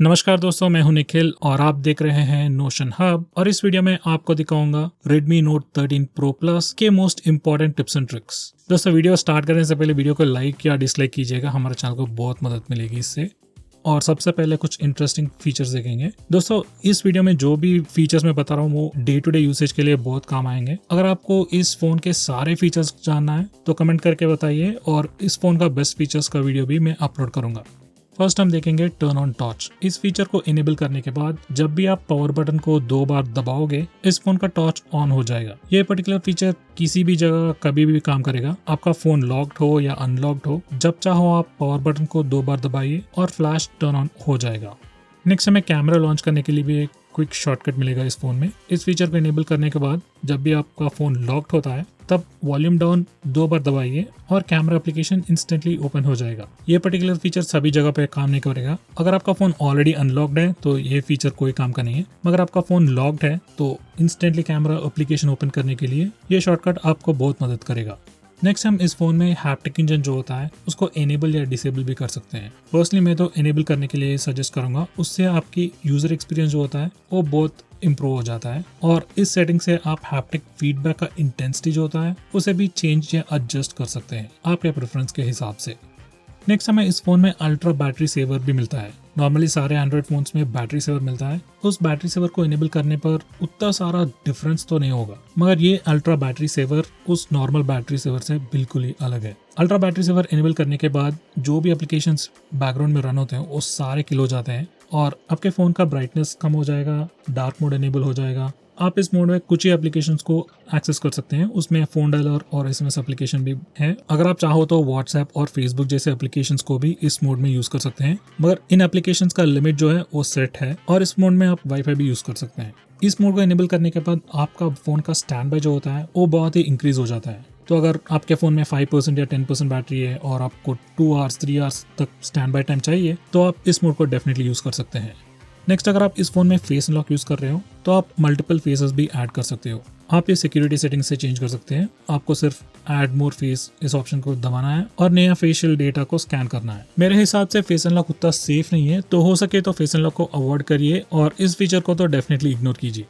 नमस्कार दोस्तों, मैं हूं निखिल और आप देख रहे हैं नोशन हब। और इस वीडियो में आपको दिखाऊंगा Redmi Note 13 Pro Plus के most important tips and tricks. दोस्तों, वीडियो स्टार्ट करने से पहले वीडियो को लाइक या डिसलाइक कीजिएगा, हमारे चैनल को बहुत मदद मिलेगी इससे। और सबसे पहले कुछ इंटरेस्टिंग फीचर्स देखेंगे। दोस्तों, इस वीडियो में जो भी फीचर्स मैं बता रहा हूँ वो डे टू डे यूसेज के लिए बहुत काम आएंगे। अगर आपको इस फोन के सारे फीचर्स जानना है तो कमेंट करके बताइए, और इस फोन का बेस्ट फीचर्स का वीडियो भी मैं अपलोड करूंगा। फर्स्ट हम देखेंगे टर्न ऑन टॉर्च। इस फीचर को इनेबल करने के बाद जब भी आप पावर बटन को 2 बार दबाओगे, इस फोन का टॉर्च ऑन हो जाएगा। ये पर्टिकुलर फीचर किसी भी जगह कभी भी काम करेगा, आपका फोन लॉक्ड हो या अनलॉक्ड हो। जब चाहो आप पावर बटन को 2 बार दबाइए और फ्लैश टर्न ऑन हो जाएगा। नेक्स्ट हमें कैमरा लॉन्च करने के लिए भी एक क्विक शॉर्टकट मिलेगा इस फोन में। इस फीचर को इनेबल करने के बाद जब भी आपका फोन लॉक्ड होता है तब वॉल्यूम डाउन 2 बार दबाइए और कैमरा एप्लीकेशन इंस्टेंटली ओपन हो जाएगा। ये पर्टिकुलर फीचर सभी जगह पे काम नहीं करेगा। अगर आपका फोन ऑलरेडी अनलॉक्ड है तो ये फीचर कोई काम का नहीं है, मगर आपका फोन लॉक्ड है तो इंस्टेंटली कैमरा एप्लीकेशन ओपन करने के लिए ये शॉर्टकट आपको बहुत मदद करेगा। नेक्स्ट हम इस फोन में हैप्टिक इंजन जो होता है उसको एनेबल या डिसेबल भी कर सकते हैं। पर्सनली मैं तो एनेबल करने के लिए सजेस्ट करूंगा, उससे आपकी यूजर एक्सपीरियंस जो होता है वो बहुत इम्प्रूव हो जाता है। और इस सेटिंग से आप हैप्टिक फीडबैक का इंटेंसिटी जो होता है उसे भी चेंज या एडजस्ट कर सकते हैं आपके प्रेफरेंस के हिसाब से। नेक्स्ट हमें इस फोन में अल्ट्रा बैटरी सेवर भी मिलता है। नॉर्मली सारे एंड्रॉइड फोन्स में बैटरी सेवर मिलता है, उस बैटरी सेवर को इनेबल करने पर उतना सारा डिफरेंस तो नहीं होगा, मगर ये अल्ट्रा बैटरी सेवर उस नॉर्मल बैटरी सेवर से बिल्कुल ही अलग है। अल्ट्रा बैटरी सेवर इनेबल करने के बाद जो भी एप्लीकेशंस बैकग्राउंड में रन होते हैं वो सारे किल हो जाते हैं और आपके फोन का ब्राइटनेस कम हो जाएगा, डार्क मोड इनेबल हो जाएगा। आप इस मोड में कुछ ही एप्लीकेशंस को एक्सेस कर सकते हैं, उसमें फोन डायलर और एसएमएस एप्लीकेशन भी है। अगर आप चाहो तो व्हाट्सएप और फेसबुक जैसे एप्लीकेशंस को भी इस मोड में यूज कर सकते हैं, मगर इन एप्लीकेशंस का लिमिट जो है वो सेट है और इस मोड में आप वाईफाई भी यूज कर सकते हैं। इस मोड को इनेबल करने के बाद आपका फोन का स्टैंड बाय जो होता है वो बहुत ही इंक्रीज हो जाता है। तो अगर आपके फोन में 5% या 10% बैटरी है और आपको 2 आवर्स 3 आवर्स तक स्टैंड बाय टाइम चाहिए तो आप इस मोड को डेफिनेटली यूज कर सकते हैं। नेक्स्ट, अगर आप इस फोन में फेस अनलॉक यूज कर रहे हो तो आप मल्टीपल फेसेस भी ऐड कर सकते हो। आप ये सिक्योरिटी सेटिंग्स से चेंज कर सकते हैं। आपको सिर्फ ऐड मोर फेस इस ऑप्शन को दबाना है और नया फेशियल डेटा को स्कैन करना है। मेरे हिसाब से फेस अनलॉक उतना सेफ नहीं है, तो हो सके तो फेस अनलॉक को अवॉइड करिए और इस फीचर को तो डेफिनेटली इग्नोर कीजिए।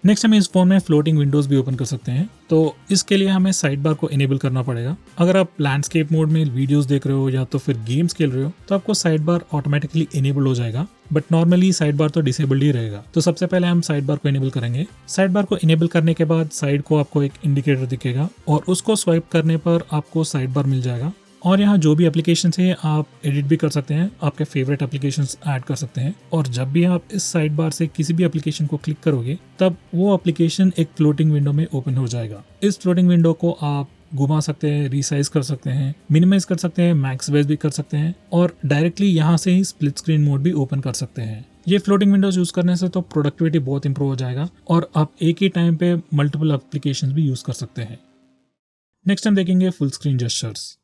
नेक्स्ट हमें इस फोन में फ्लोटिंग विंडोज भी ओपन कर सकते हैं, तो इसके लिए हमें साइड बार को इनेबल करना पड़ेगा। अगर आप लैंडस्केप मोड में वीडियोस देख रहे हो या तो फिर गेम्स खेल रहे हो तो आपको साइड बार ऑटोमेटिकली इनेबल हो जाएगा, बट नॉर्मली साइड बार तो डिसेबल्ड ही रहेगा। तो सबसे पहले हम साइड बार को इनेबल करेंगे। साइड बार को इनेबल करने के बाद साइड को आपको एक इंडिकेटर दिखेगा और उसको स्वाइप करने पर आपको साइड बार मिल जाएगा। और यहाँ जो भी एप्लीकेशन है आप एडिट भी कर सकते हैं, आपके फेवरेट एप्लीकेशंस ऐड कर सकते हैं। और जब भी आप इस साइड बार से किसी भी एप्लीकेशन को क्लिक करोगे तब वो एप्लीकेशन एक फ्लोटिंग विंडो में ओपन हो जाएगा। इस फ्लोटिंग विंडो को आप घुमा सकते हैं, रिसाइज कर सकते हैं, मिनिमाइज कर सकते हैं, मैक्सिमाइज भी कर सकते हैं और डायरेक्टली यहाँ से ही स्प्लिट स्क्रीन मोड भी ओपन कर सकते हैं। ये फ्लोटिंग विंडोज यूज करने से तो प्रोडक्टिविटी बहुत इंप्रूव हो जाएगा और आप एक ही टाइम पे मल्टीपल एप्लीकेशन भी यूज कर सकते हैं। नेक्स्ट हम देखेंगे फुल स्क्रीन जेस्चर्स।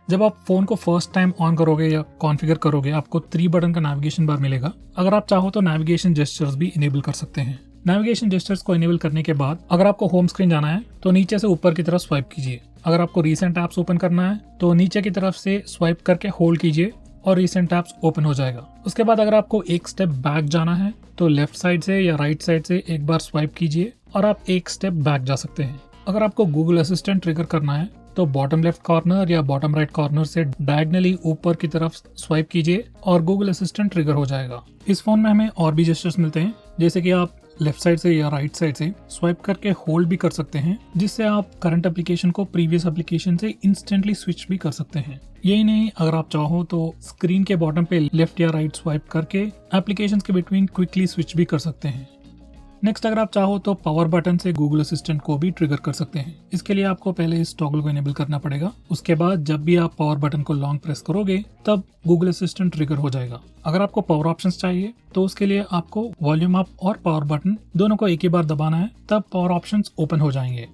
जब आप फोन को फर्स्ट टाइम ऑन करोगे या कॉन्फ़िगर करोगे आपको 3 बटन का नेविगेशन बार मिलेगा। अगर आप चाहो तो नेविगेशन जेस्चर्स भी इनेबल कर सकते हैं। नेविगेशन जेस्चर्स को इनेबल करने के बाद अगर आपको होम स्क्रीन जाना है तो नीचे से ऊपर की तरफ स्वाइप कीजिए। अगर आपको रीसेंट ऐप्स ओपन करना है तो नीचे की तरफ से स्वाइप करके होल्ड कीजिए और रीसेंट ऐप्स ओपन हो जाएगा। उसके बाद अगर आपको एक स्टेप बैक जाना है तो लेफ्ट साइड से या राइट साइड से एक बार स्वाइप कीजिए और आप एक स्टेप बैक जा सकते हैं। अगर आपको गूगल असिस्टेंट ट्रिगर करना है तो बॉटम लेफ्ट कॉर्नर या बॉटम राइट कॉर्नर से डायगनली ऊपर की तरफ स्वाइप कीजिए और गूगल असिस्टेंट ट्रिगर हो जाएगा। इस फोन में हमें और भी जेस्चर्स मिलते हैं, जैसे कि आप लेफ्ट साइड से या राइट साइड से स्वाइप करके होल्ड भी कर सकते हैं, जिससे आप करंट एप्लीकेशन को प्रीवियस एप्लीकेशन से इंस्टेंटली स्विच भी कर सकते हैं। यही नहीं, अगर आप चाहो तो स्क्रीन के बॉटम पे लेफ्ट या राइट स्वाइप करके एप्लीकेशन के बिटवीन क्विकली स्विच भी कर सकते हैं। नेक्स्ट, अगर आप चाहो तो पावर बटन से गूगल असिस्टेंट को भी ट्रिगर कर सकते हैं। इसके लिए आपको पहले इस टॉगल को इनेबल करना पड़ेगा। उसके बाद जब भी आप पावर बटन को लॉन्ग प्रेस करोगे तब गूगल असिस्टेंट ट्रिगर हो जाएगा। अगर आपको पावर ऑप्शंस चाहिए तो उसके लिए आपको वॉल्यूम अप और पावर बटन दोनों को एक ही बार दबाना है, तब पावर ऑप्शंस ओपन हो जाएंगे।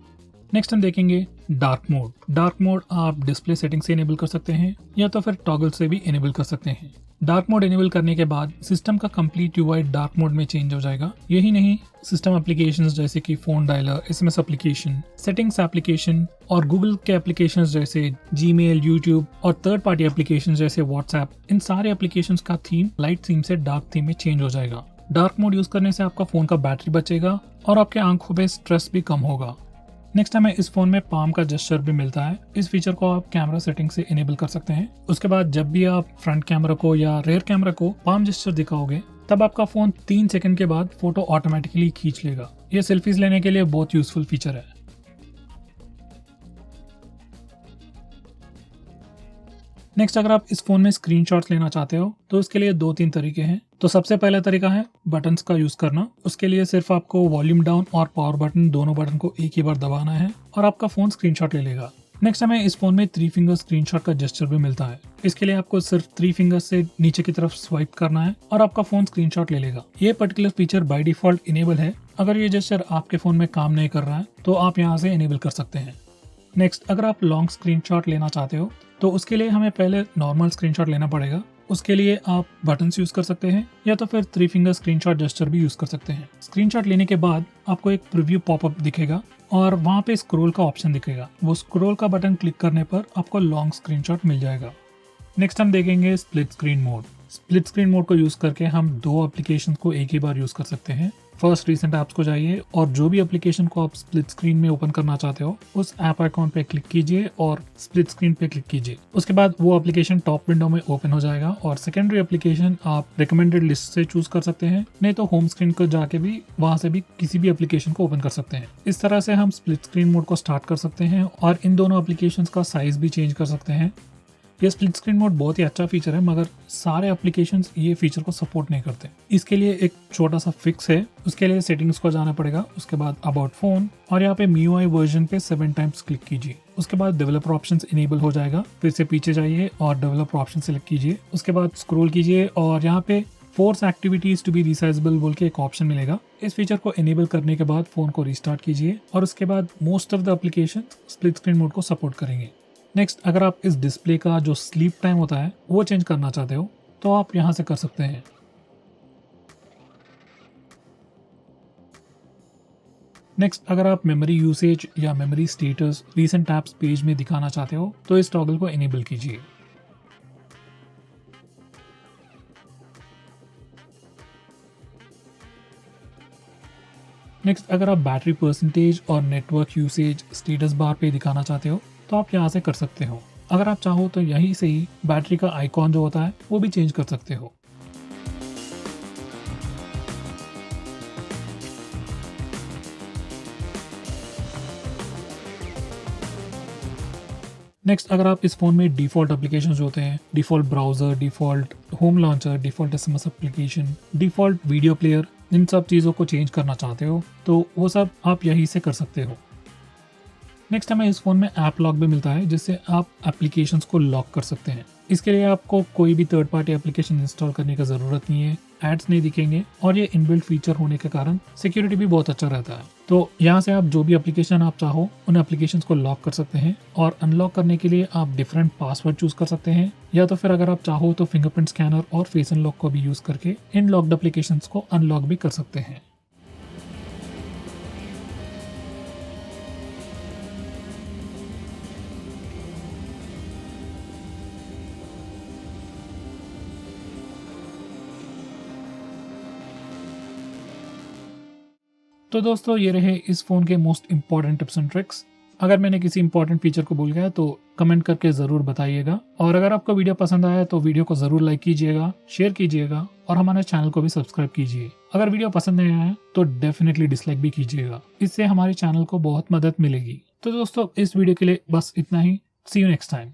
नेक्स्ट हम देखेंगे डार्क मोड। डार्क मोड आप डिस्प्ले सेटिंग से इनेबल कर सकते हैं या तो फिर टॉगल से भी इनेबल कर सकते हैं। डार्क मोड इनेबल करने के बाद सिस्टम का कंप्लीट यूआई डार्क मोड में चेंज हो जाएगा। यही नहीं, सिस्टम एप्लीकेशंस जैसे कि phone dialer, SMS application, settings application और गूगल के एप्लीकेशंस जैसे जीमेल, यूट्यूब और थर्ड पार्टी एप्लीकेशंस जैसे व्हाट्सएप, इन सारे एप्लीकेशंस का थीम लाइट थीम से डार्क थीम में चेंज हो जाएगा। डार्क मोड यूज करने से आपका फोन का बैटरी बचेगा और आपके आंखों पे स्ट्रेस भी कम होगा। नेक्स्ट हमें इस फोन में पाम का जेस्चर भी मिलता है। इस फीचर को आप कैमरा सेटिंग से इनेबल कर सकते हैं। उसके बाद जब भी आप फ्रंट कैमरा को या रेयर कैमरा को पाम जेस्चर दिखाओगे तब आपका फोन 3 सेकंड के बाद फोटो ऑटोमेटिकली खींच लेगा। ये सेल्फीज लेने के लिए बहुत यूजफुल फीचर है। नेक्स्ट, अगर आप इस फोन में स्क्रीनशॉट्स लेना चाहते हो तो उसके लिए 2-3 तरीके हैं। तो सबसे पहला तरीका है बटन्स का यूज करना। उसके लिए सिर्फ आपको वॉल्यूम डाउन और पावर बटन, दोनों बटन को एक ही बार दबाना है और आपका फोन स्क्रीनशॉट ले लेगा। नेक्स्ट, हमें इस फोन में 3 फिंगर स्क्रीनशॉट का जेस्चर भी मिलता है। इसके लिए आपको सिर्फ 3 फिंगर से नीचे की तरफ स्वाइप करना है और आपका फोन स्क्रीनशॉट ले लेगा। ये particular feature by default enable है। अगर ये जेस्चर आपके फोन में काम नहीं कर रहा है तो आप यहाँ से इनेबल कर सकते हैं। नेक्स्ट, अगर आप लॉन्ग स्क्रीनशॉट लेना चाहते हो तो उसके लिए हमें पहले नॉर्मल स्क्रीनशॉट लेना पड़ेगा। उसके लिए आप बटन्स यूज कर सकते हैं या तो फिर 3 फिंगर स्क्रीनशॉट जेस्चर भी यूज कर सकते हैं। स्क्रीनशॉट लेने के बाद आपको एक प्रीव्यू पॉपअप दिखेगा और वहाँ पे स्क्रॉल का ऑप्शन दिखेगा। वो स्क्रॉल का बटन क्लिक करने पर आपको लॉन्ग स्क्रीनशॉट मिल जाएगा। नेक्स्ट हम देखेंगे split screen mode. Split screen mode को यूज करके हम 2 एप्लीकेशन को एक ही बार यूज कर सकते हैं। फर्स्ट रिसेंट ऐप्स को जाइए और जो भी एप्लीकेशन को आप स्प्लिट स्क्रीन में ओपन करना चाहते हो उस ऐप आइकॉन पे क्लिक कीजिए और स्प्लिट स्क्रीन पे क्लिक कीजिए। उसके बाद वो एप्लीकेशन टॉप विंडो में ओपन हो जाएगा और सेकेंडरी एप्लीकेशन आप रिकमेंडेड लिस्ट से चूज कर सकते हैं, नहीं तो होम स्क्रीन को जाके भी वहां से भी किसी भी एप्लीकेशन को ओपन कर सकते हैं। इस तरह से हम स्प्लिट स्क्रीन मोड को स्टार्ट कर सकते हैं और इन दोनों एप्लीकेशन का साइज भी चेंज कर सकते हैं। ये स्प्लिट स्क्रीन मोड बहुत ही अच्छा फीचर है, मगर सारे एप्लीकेशंस ये फीचर को सपोर्ट नहीं करते। इसके लिए एक छोटा सा फिक्स है। उसके लिए सेटिंग्स को जाना पड़ेगा, उसके बाद अबाउट फोन और यहाँ पे MIUI वर्जन पे 7 टाइम्स क्लिक कीजिए। उसके बाद डेवलपर ऑप्शंस इनेबल हो जाएगा। फिर से पीछे जाइए और डेवलपर ऑप्शन सेलेक्ट कीजिए। उसके बाद स्क्रॉल कीजिए और यहाँ पे force activities to be resizable बोल के एक ऑप्शन मिलेगा। इस फीचर को इनेबल करने के बाद फोन को रिस्टार्ट कीजिए और उसके बाद most of the application split screen mode को सपोर्ट करेंगे। नेक्स्ट, अगर आप इस डिस्प्ले का जो स्लीप टाइम होता है वो चेंज करना चाहते हो तो आप यहाँ से कर सकते हैं। नेक्स्ट, अगर आप मेमोरी यूसेज या memory status recent apps page में दिखाना चाहते हो तो इस टॉगल को इनेबल कीजिए। नेक्स्ट, अगर आप बैटरी परसेंटेज और नेटवर्क यूसेज स्टेटस बार पे दिखाना चाहते हो तो आप यहाँ से कर सकते हो। अगर आप चाहो तो यहीं से ही बैटरी का आइकॉन जो होता है वो भी चेंज कर सकते हो। नेक्स्ट, अगर आप इस फोन में डिफॉल्ट एप्लीकेशंस होते हैं, default browser, default home launcher, default SMS application, default video player, इन सब चीज़ों को चेंज करना चाहते हो तो वो सब आप यहीं से कर सकते हो। नेक्स्ट, हमें इस फोन में ऐप लॉक भी मिलता है जिससे आप एप्लीकेशंस को लॉक कर सकते हैं। इसके लिए आपको कोई भी थर्ड पार्टी एप्लीकेशन इंस्टॉल करने की जरूरत नहीं है, एड्स नहीं दिखेंगे और ये इनबिल्ट फीचर होने के कारण सिक्योरिटी भी बहुत अच्छा रहता है। तो यहाँ से आप जो भी एप्लीकेशन आप चाहो उन एप्लीकेशंस को लॉक कर सकते हैं और अनलॉक करने के लिए आप डिफरेंट पासवर्ड चूज कर सकते हैं, या तो फिर अगर आप चाहो तो फिंगरप्रिंट स्कैनर और फेस अनलॉक को भी यूज करके इन लॉक्ड एप्लीकेशंस को अनलॉक भी कर सकते हैं। तो दोस्तों, ये रहे इस फोन के most important tips and tricks. अगर मैंने किसी इंपॉर्टेंट फीचर को भूल गया तो कमेंट करके जरूर बताइएगा, और अगर आपको वीडियो पसंद आया तो वीडियो को जरूर लाइक कीजिएगा, शेयर कीजिएगा और हमारे चैनल को भी सब्सक्राइब कीजिए। अगर वीडियो पसंद नहीं आया तो डेफिनेटली डिसलाइक भी कीजिएगा, इससे हमारे चैनल को बहुत मदद मिलेगी। तो दोस्तों, इस वीडियो के लिए बस इतना ही। सी यू नेक्स्ट टाइम।